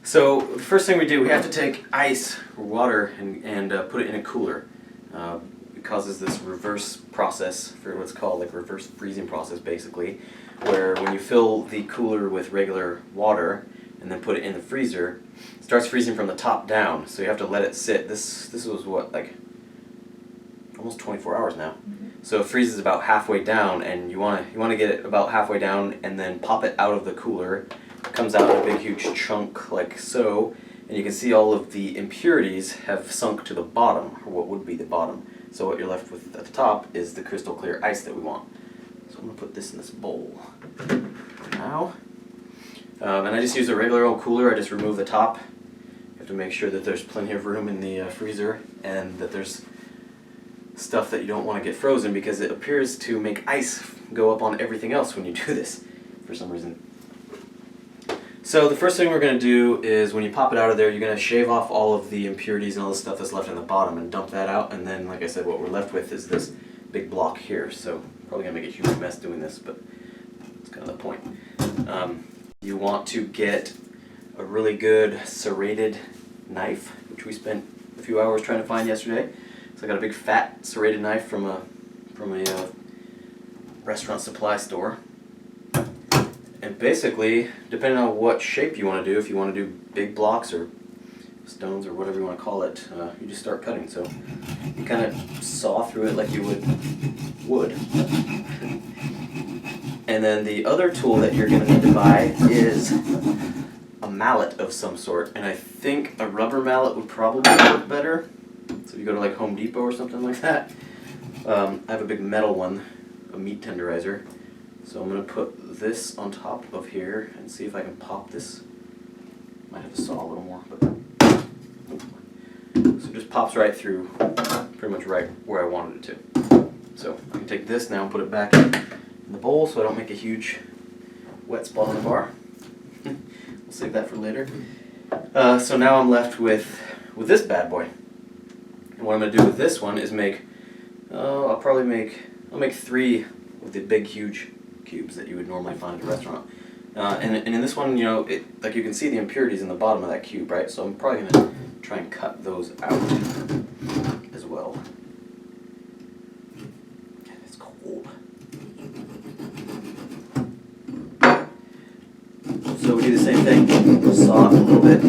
So the first thing we do, we have to take ice or water and put it in a cooler. It causes this reverse process, for what's called like reverse freezing process basically, where when you fill the cooler with regular water and then put it in the freezer, it starts freezing from the top down, so you have to let it sit. This was what, like almost 24 hours now. So it freezes about halfway down, and you want to get it about halfway down and then pop it out of the cooler. It comes out in a big huge chunk like so, and you can see all of the impurities have sunk to the bottom, or what would be the bottom. So what you're left with at the top is the crystal clear ice that we want. So I'm going to put this in this bowl now. And I just use a regular old cooler. I just remove the top. You have to make sure that there's plenty of room in the freezer, and that there's stuff that you don't want to get frozen, because it appears to make ice go up on everything else when you do this for some reason. So the first thing we're going to do is, when you pop it out of there, you're going to shave off all of the impurities and all the stuff that's left in the bottom and dump that out, and then, like I said, what we're left with is this big block here. So probably going to make a huge mess doing this, but that's kind of the point. You want to get a really good serrated knife, which we spent a few hours trying to find yesterday. So I got a big fat serrated knife from a restaurant supply store. And basically, depending on what shape you want to do, if you want to do big blocks or stones or whatever you want to call it, you just start cutting. So you kind of saw through it like you would wood. And then the other tool that you're going to need to buy is a mallet of some sort. And I think a rubber mallet would probably work better. So if you go to like Home Depot or something like that. I have a big metal one, a meat tenderizer. So I'm going to put this on top of here and see if I can pop this. Might have to saw a little more, but so it just pops right through, pretty much right where I wanted it to. So I can take this now and put it back in the bowl so I don't make a huge wet spot on the bar. We'll save that for later. So now I'm left with this bad boy. And what I'm going to do with this one is make, I'll make 3 of the big huge cubes that you would normally find at a restaurant. And in this one, you know, like you can see the impurities in the bottom of that cube, right? So I'm probably going to try and cut those out as well. It's cold. So we do the same thing. We'll saw it a little bit.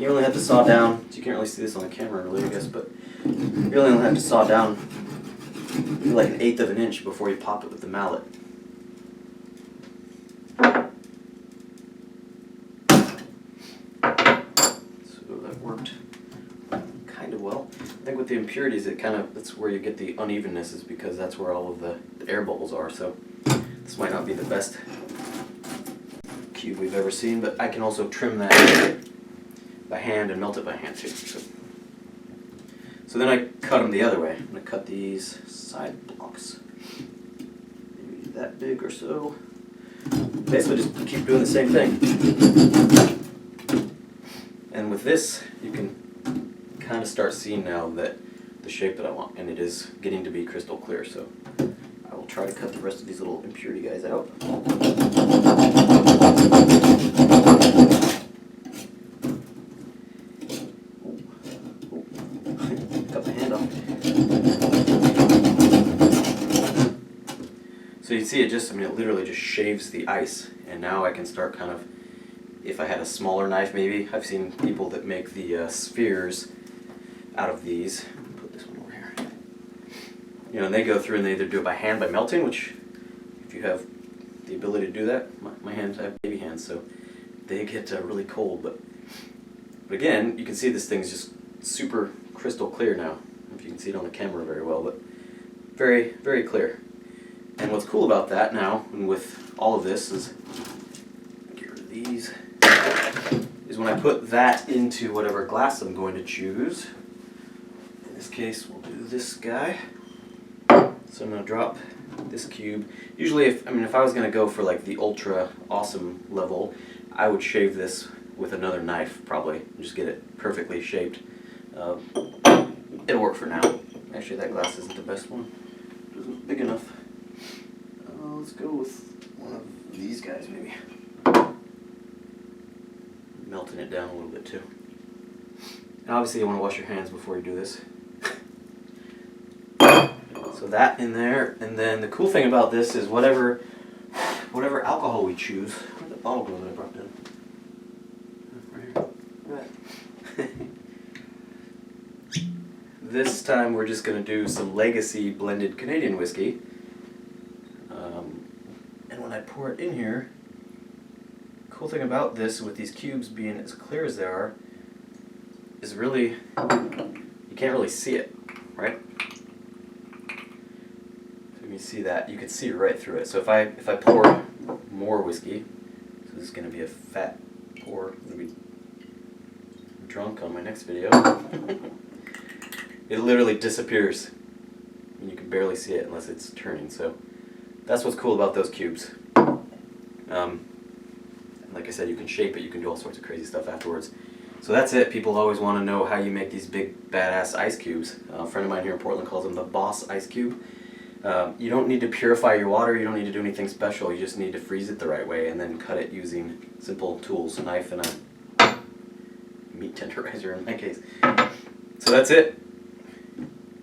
You only have to saw down, so you can't really see this on the camera really, I guess, but you really only have to saw down like 1/8 of an inch before you pop it with the mallet. So that worked kind of well. I think with the impurities, that's where you get the unevenness, is because that's where all of the air bubbles are. So this might not be the best cube we've ever seen, but I can also trim that by hand and melt it by hand too. So then I cut them the other way. I'm going to cut these side blocks, maybe that big or so. Basically just keep doing the same thing. And with this, you can kind of start seeing now that the shape that I want, and it is getting to be crystal clear. So I will try to cut the rest of these little impurity guys out. Cut my hand off. So you see it it literally just shaves the ice, and now I can start kind of, if I had a smaller knife maybe, I've seen people that make the spheres out of these. Put this one over here. You know, and they go through and they either do it by hand by melting, which if you have the ability to do that, my hands, I have baby hands, so they get really cold, but again, you can see this thing's just super crystal clear now. I don't know if you can see it on the camera very well, but very, very clear. And what's cool about that now, and with all of this, is get rid of these, is when I put that into whatever glass I'm going to choose. In this case, we'll do this guy. So I'm going to drop this cube. Usually, if I was going to go for like the ultra awesome level, I would shave this with another knife probably, and just get it perfectly shaped. It'll work for now. Actually, that glass isn't the best one. It isn't big enough. Let's go with one of these guys maybe. melting it down a little bit too. And obviously you want to wash your hands before you do this. So that in there, and then the cool thing about this is whatever alcohol we choose. Where'd the bottle go that I brought in? Right here. This time we're just going to do some Legacy blended Canadian whiskey. And when I pour it in here, cool thing about this, with these cubes being as clear as they are, is really, you can't really see it, right? So you see that, you can see right through it. So if I pour more whiskey, so this is going to be a fat pour, I'm going to be drunk on my next video. It literally disappears, and you can barely see it unless it's turning. So that's what's cool about those cubes. Like I said, you can shape it, you can do all sorts of crazy stuff afterwards. So that's it. People always want to know how you make these big badass ice cubes. A friend of mine here in Portland calls them the Boss Ice Cube. You don't need to purify your water, you don't need to do anything special, you just need to freeze it the right way and then cut it using simple tools, a knife and a meat tenderizer in my case. So that's it.